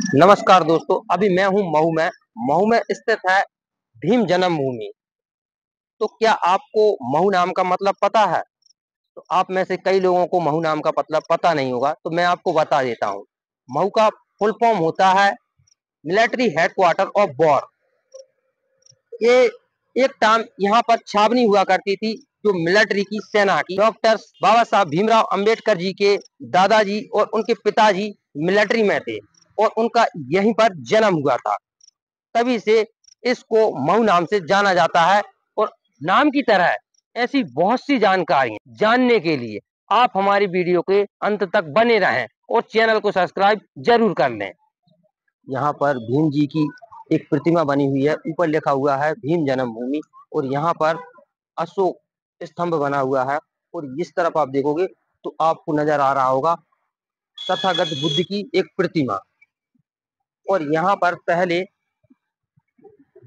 नमस्कार दोस्तों, अभी मैं हूँ मऊ में स्थित है भीम जन्मभूमि। तो क्या आपको महू नाम का मतलब पता है? तो आप में से कई लोगों को महू नाम का मतलब पता नहीं होगा, तो मैं आपको बता देता हूँ। महू का फुल फॉर्म होता है मिलिट्री हेडक्वार्टर ऑफ वॉर। ये एक टाइम यहाँ पर छावनी हुआ करती थी, जो मिलिट्री की सेना की। डॉक्टर बाबा साहब भीमराव अंबेडकर जी के दादाजी और उनके पिताजी मिलिट्री में थे और उनका यहीं पर जन्म हुआ था। तभी से इसको मऊ नाम से जाना जाता है। और नाम की तरह ऐसी बहुत सी जानकारी जानने के लिए आप हमारी वीडियो के अंत तक बने रहें और चैनल को सब्सक्राइब जरूर कर लें। यहाँ पर भीम जी की एक प्रतिमा बनी हुई है, ऊपर लिखा हुआ है भीम जन्मभूमि। और यहाँ पर अशोक स्तंभ बना हुआ है। और इस तरफ आप देखोगे तो आपको नजर आ रहा होगा तथागत बुद्ध की एक प्रतिमा। और यहाँ पर पहले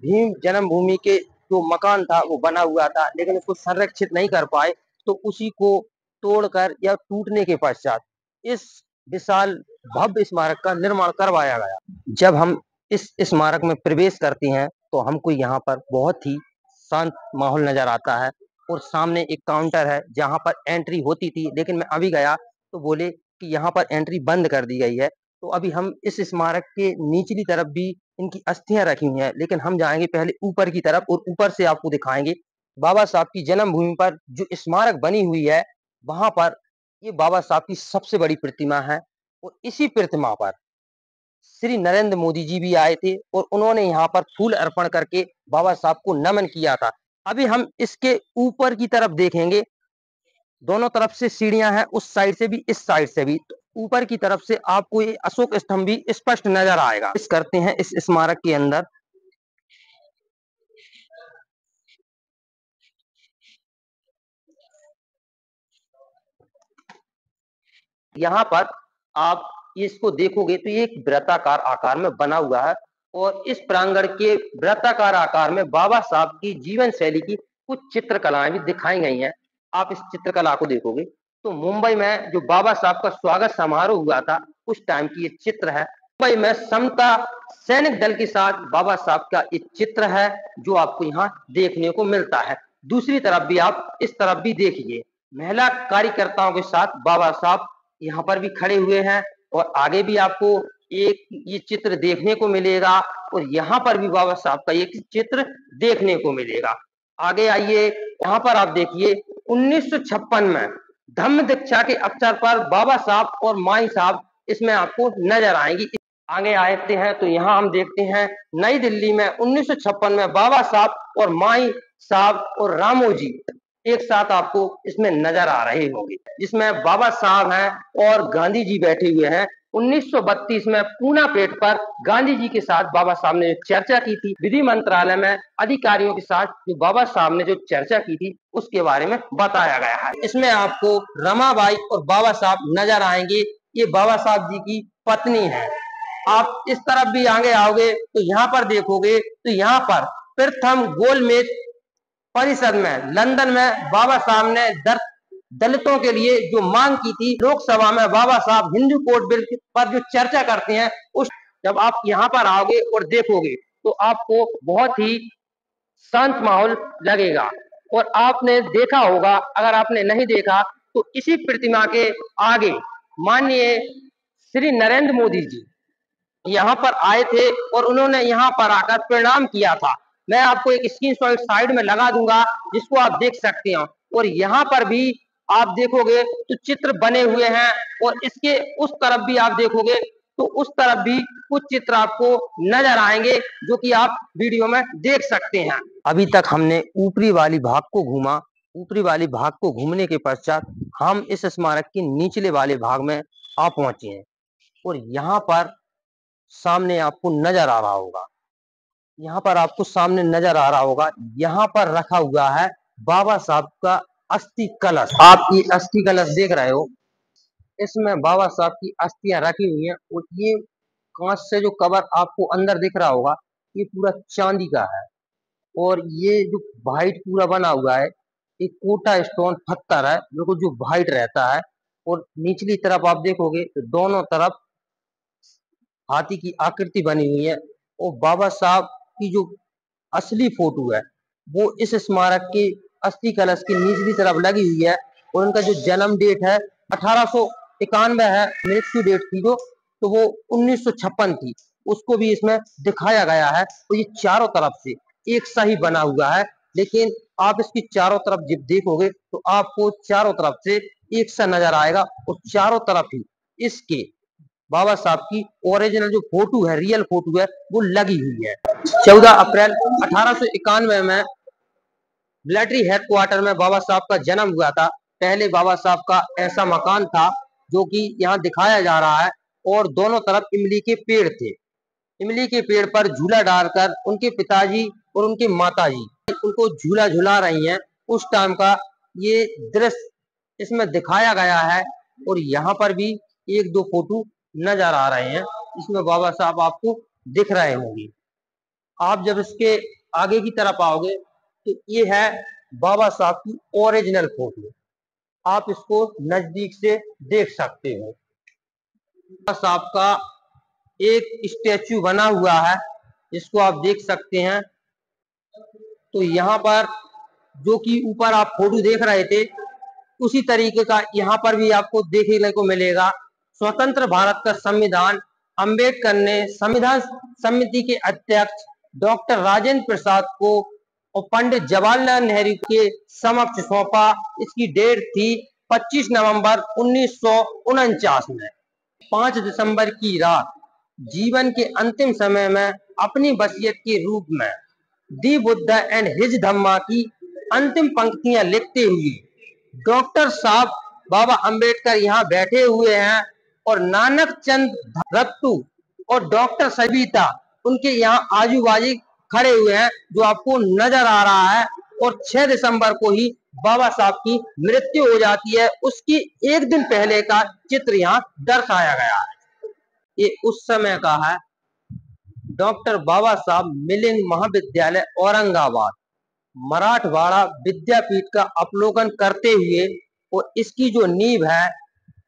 भीम जन्मभूमि के जो मकान था वो बना हुआ था, लेकिन उसको संरक्षित नहीं कर पाए, तो उसी को तोड़कर या टूटने के पश्चात इस विशाल भव्य स्मारक का निर्माण करवाया गया। जब हम इस स्मारक में प्रवेश करते हैं तो हमको यहाँ पर बहुत ही शांत माहौल नजर आता है। और सामने एक काउंटर है जहाँ पर एंट्री होती थी, लेकिन मैं अभी गया तो बोले कि यहाँ पर एंट्री बंद कर दी गई है। तो अभी हम इस स्मारक के निचली तरफ भी इनकी अस्थियां रखी हुई हैं, लेकिन हम जाएंगे पहले ऊपर की तरफ और ऊपर से आपको दिखाएंगे बाबा साहब की जन्मभूमि पर जो स्मारक बनी हुई है। वहां पर ये बाबा साहब की सबसे बड़ी प्रतिमा है। और इसी प्रतिमा पर श्री नरेंद्र मोदी जी भी आए थे और उन्होंने यहाँ पर फूल अर्पण करके बाबा साहब को नमन किया था। अभी हम इसके ऊपर की तरफ देखेंगे, दोनों तरफ से सीढ़ियां हैं, उस साइड से भी इस साइड से भी। तो ऊपर की तरफ से आपको ये अशोक स्तंभ भी स्पष्ट नजर आएगा। इस करते हैं इस स्मारक के अंदर। यहाँ पर आप इसको देखोगे तो ये एक वृत्ताकार आकार में बना हुआ है। और इस प्रांगण के वृत्ताकार आकार में बाबा साहब की जीवन शैली की कुछ चित्रकलाएं भी दिखाई गई हैं। आप इस चित्रकला को देखोगे तो मुंबई में जो बाबा साहब का स्वागत समारोह हुआ था, उस टाइम की ये चित्र है। मुंबई में समता सैनिक दल के साथ बाबा साहब का एक चित्र है, जो आपको यहाँ देखने को मिलता है। दूसरी तरफ भी आप इस तरफ भी देखिए, महिला कार्यकर्ताओं के साथ बाबा साहब यहाँ पर भी खड़े हुए हैं। और आगे भी आपको एक ये चित्र देखने को मिलेगा और यहाँ पर भी बाबा साहब का एक चित्र देखने को मिलेगा। आगे आइए, यहाँ पर आप देखिए 1956 में धम्म दीक्षा के अवसर पर बाबा साहब और माई साहब इसमें आपको नजर आएंगी। आगे आते हैं तो यहाँ हम देखते हैं नई दिल्ली में 1956 में बाबा साहब और माई साहब और रामोजी एक साथ आपको इसमें नजर आ रहे होंगे, जिसमें बाबा साहब हैं और गांधी जी बैठे हुए हैं। 1932 में पूना पेट पर गांधी जी के साथ बाबा साहब ने चर्चा की थी। विधि मंत्रालय में अधिकारियों के साथ जो बाबा साहब ने जो चर्चा की थी उसके बारे में बताया गया है। इसमें आपको रमाबाई और बाबा साहब नजर आएंगे। ये बाबा साहब जी की पत्नी है। आप इस तरफ भी आगे आओगे तो यहाँ पर देखोगे तो यहाँ पर प्रथम गोलमेज परिषद में लंदन में बाबा साहब ने दलितों के लिए जो मांग की थी, लोकसभा में बाबा साहब हिंदू कोड बिल पर जो चर्चा करते हैं, उस जब आप यहाँ पर आओगे और देखोगे तो आपको बहुत ही शांत माहौल लगेगा। और आपने देखा होगा, अगर आपने नहीं देखा तो इसी प्रतिमा के आगे माननीय श्री नरेंद्र मोदी जी यहाँ पर आए थे और उन्होंने यहाँ पर आकर प्रणाम किया था। मैं आपको एक स्क्रीनशॉट साइड में लगा दूंगा, जिसको आप देख सकते हो। और यहाँ पर भी आप देखोगे तो चित्र बने हुए हैं और इसके उस तरफ भी आप देखोगे तो उस तरफ भी कुछ चित्र आपको नजर आएंगे, जो कि आप वीडियो में देख सकते हैं। अभी तक हमने ऊपरी वाली भाग को घूमा। ऊपरी वाली भाग को घूमने के पश्चात हम इस स्मारक के निचले वाले भाग में आ पहुंचे हैं। और यहाँ पर सामने आपको नजर आ रहा होगा, यहाँ पर आपको सामने नजर आ रहा होगा, यहाँ पर रखा हुआ है बाबा साहब का अस्थि कलश। आप ये अस्थि कलश देख रहे हो, इसमें बाबा साहब की अस्थियां रखी हुई हैं। और ये कांच से जो कवर आपको अंदर दिख रहा होगा, ये पूरा चांदी का है। और ये जो वाइट पूरा बना हुआ है, एक कोटा स्टोन पत्थर है जो जो वाइट रहता है। और निचली तरफ आप देखोगे तो दोनों तरफ हाथी की आकृति बनी हुई है और बाबा साहब की जो असली फोटो है वो इस स्मारक के अस्थि कलश की निचली तरफ लगी हुई है और उनका जो जन्म डेट है 1891 है, मृत्यु डेट थी जो तो वो 1956 थी, उसको भी इसमें दिखाया गया है। तो ये चारों तरफ से एक सा ही बना हुआ है, लेकिन आप इसकी चारों तरफ जब देखोगे तो आपको चारों तरफ से एक सा नजर आएगा और चारों तरफ ही इसके बाबा साहब की ओरिजिनल जो फोटो है, रियल फोटो है, वो लगी हुई है। 14 अप्रैल 1891 में मिलिट्री हेडक्वार्टर में बाबा साहब का जन्म हुआ था। पहले बाबा साहब का ऐसा मकान था जो कि यहाँ दिखाया जा रहा है और दोनों तरफ इमली के पेड़ थे। इमली के पेड़ पर झूला डालकर उनके पिताजी और उनके माताजी उनको झूला झुला रही हैं, उस टाइम का ये दृश्य इसमें दिखाया गया है। और यहाँ पर भी एक दो फोटो नजर आ रहे हैं, इसमें बाबा साहब आपको दिख रहे होंगे। आप जब इसके आगे की तरफ आओगे तो ये है बाबा साहब की ओरिजिनल फोटो, आप इसको नजदीक से देख सकते हो। बाबा साहब का एक स्टैचू बना हुआ है, इसको आप देख सकते हैं। तो यहाँ पर जो कि ऊपर आप फोटो देख रहे थे उसी तरीके का यहाँ पर भी आपको देखने को मिलेगा। स्वतंत्र भारत का संविधान अंबेडकर ने संविधान समिति के अध्यक्ष डॉक्टर राजेंद्र प्रसाद को और पंडित जवाहरलाल नेहरू के समक्ष सौंपा। इसकी डेट थी 25 नवंबर 1949 में। 5 दिसंबर की रात जीवन के अंतिम समय में अपनी वसीयत के रूप में दी बुद्ध एंड हिज धम्मा की अंतिम पंक्तियां लिखते हुए डॉक्टर साहब बाबा अंबेडकर यहाँ बैठे हुए हैं और नानक चंद रत्तू और डॉक्टर सविता उनके यहाँ आजू बाजू खड़े हुए हैं, जो आपको नजर आ रहा है। और 6 दिसंबर को ही बाबा साहब की मृत्यु हो जाती है, उसकी एक दिन पहले का चित्र यहाँ दर्शाया गया है। ये उस समय का है। डॉक्टर बाबा साहब मिलिंद महाविद्यालय औरंगाबाद मराठवाड़ा विद्यापीठ का अवलोकन करते हुए और इसकी जो नींव है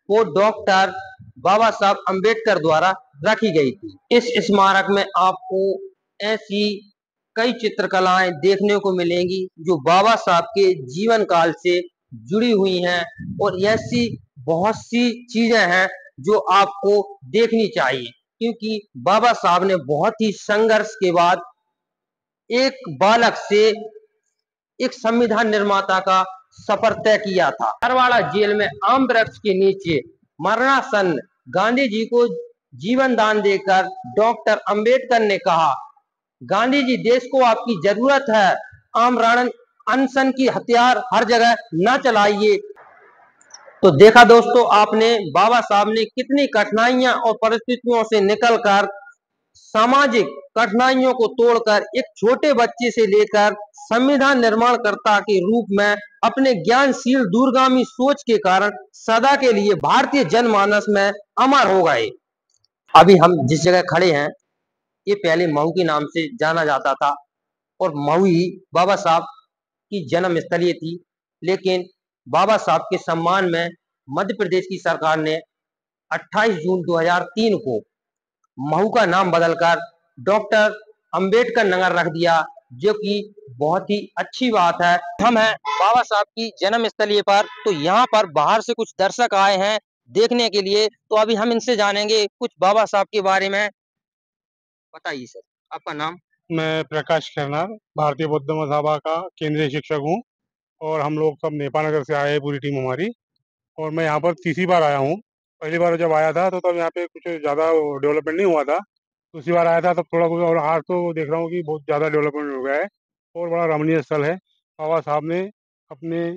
वो डॉक्टर बाबा साहब अंबेडकर द्वारा रखी गई थी। इस स्मारक में आपको ऐसी कई चित्रकलाएं देखने को मिलेंगी जो बाबा साहब के जीवन काल से जुड़ी हुई हैं और ऐसी बहुत सी चीजें हैं जो आपको देखनी चाहिए, क्योंकि बाबा साहब ने बहुत ही संघर्ष के बाद एक बालक से एक संविधान निर्माता का सफर तय किया था। धारवाड़ा जेल में आम वृक्ष के नीचे मरणासन गांधी जी को जीवन दान देकर डॉक्टर अंबेडकर ने कहा, गांधी जी देश को आपकी जरूरत है, आमरण अनशन की हथियार हर जगह न चलाइए। तो देखा दोस्तों आपने बाबा साहब ने कितनी कठिनाइयां और परिस्थितियों से निकलकर सामाजिक कठिनाइयों को तोड़कर एक छोटे बच्चे से लेकर संविधान निर्माणकर्ता के रूप में अपने ज्ञानशील दूरगामी सोच के कारण सदा के लिए भारतीय जनमानस में अमर हो गए। अभी हम जिस जगह खड़े हैं ये पहले मऊ के नाम से जाना जाता था और मऊ ही बाबा साहब की जन्म स्थलीय थी, लेकिन बाबा साहब के सम्मान में मध्य प्रदेश की सरकार ने 28 जून 2003 को महू का नाम बदलकर डॉक्टर अंबेडकर नगर रख दिया, जो कि बहुत ही अच्छी बात है। हम हैं बाबा साहब की जन्म स्थलीय पर, तो यहाँ पर बाहर से कुछ दर्शक आए हैं देखने के लिए, तो अभी हम इनसे जानेंगे कुछ बाबा साहब के बारे में। बताइए सर, आपका नाम? मैं प्रकाश खन्ना भारतीय बौद्ध महासभा का केंद्रीय शिक्षक हूँ और हम लोग सब नेपाल नगर से आए हैं, पूरी टीम हमारी। और मैं यहाँ पर तीसरी बार आया हूँ। पहली बार जब आया था तो तब यहाँ पे कुछ ज़्यादा डेवलपमेंट नहीं हुआ था। दूसरी बार आया था तब थोड़ा कुछ, और आज तो देख रहा हूँ कि बहुत ज़्यादा डेवलपमेंट हो गया है और बड़ा रमणीय स्थल है। बाबा साहब ने अपने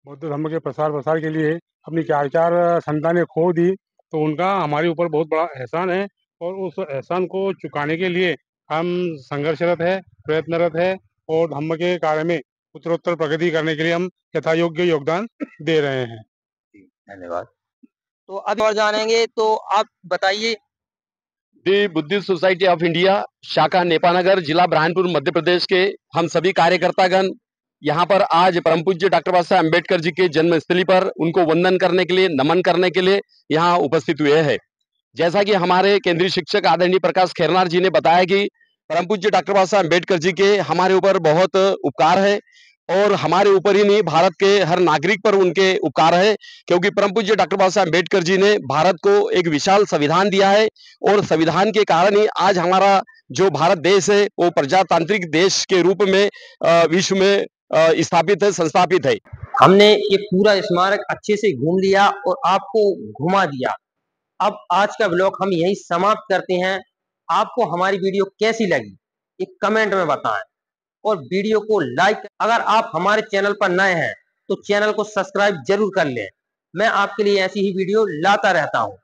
बौद्ध धर्म के प्रसार प्रसार के लिए अपनी चार चार संतानें खो दी, तो उनका हमारे ऊपर बहुत बड़ा एहसान है और उस एहसान को चुकाने के लिए हम संघर्षरत है, प्रयत्नरत है और धम्म के कार्य में उत्तरोत्तर प्रगति करने के लिए हम यथायोग्य योगदान दे रहे हैं। धन्यवाद। तो अब और जानेंगे, तो आप बताइए। दी बुद्धिस्ट सोसाइटी ऑफ इंडिया शाखा नेपानगर जिला बुरहानपुर मध्य प्रदेश के हम सभी कार्यकर्तागण यहाँ पर आज परम पूज्य डॉक्टर बाबा साहब अम्बेडकर जी के जन्म स्थली पर उनको वंदन करने के लिए, नमन करने के लिए यहाँ उपस्थित हुए हैं। जैसा कि हमारे केंद्रीय शिक्षक आदरणीय प्रकाश खेरनार जी ने बताया कि परम पूज्य डॉक्टर बाबा साहब अम्बेडकर जी के हमारे ऊपर बहुत उपकार है और हमारे ऊपर ही नहीं, भारत के हर नागरिक पर उनके उपकार है, क्योंकि परम पूज्य डॉक्टर बाबा साहब अम्बेडकर जी ने भारत को एक विशाल संविधान दिया है और संविधान के कारण ही आज हमारा जो भारत देश है वो प्रजातांत्रिक देश के रूप में विश्व में स्थापित है, संस्थापित है। हमने ये पूरा स्मारक अच्छे से घूम लिया और आपको घुमा दिया। अब आज का ब्लॉग हम यहीं समाप्त करते हैं। आपको हमारी वीडियो कैसी लगी एक कमेंट में बताएं और वीडियो को लाइक। अगर आप हमारे चैनल पर नए हैं तो चैनल को सब्सक्राइब जरूर कर लें। मैं आपके लिए ऐसी ही वीडियो लाता रहता हूं।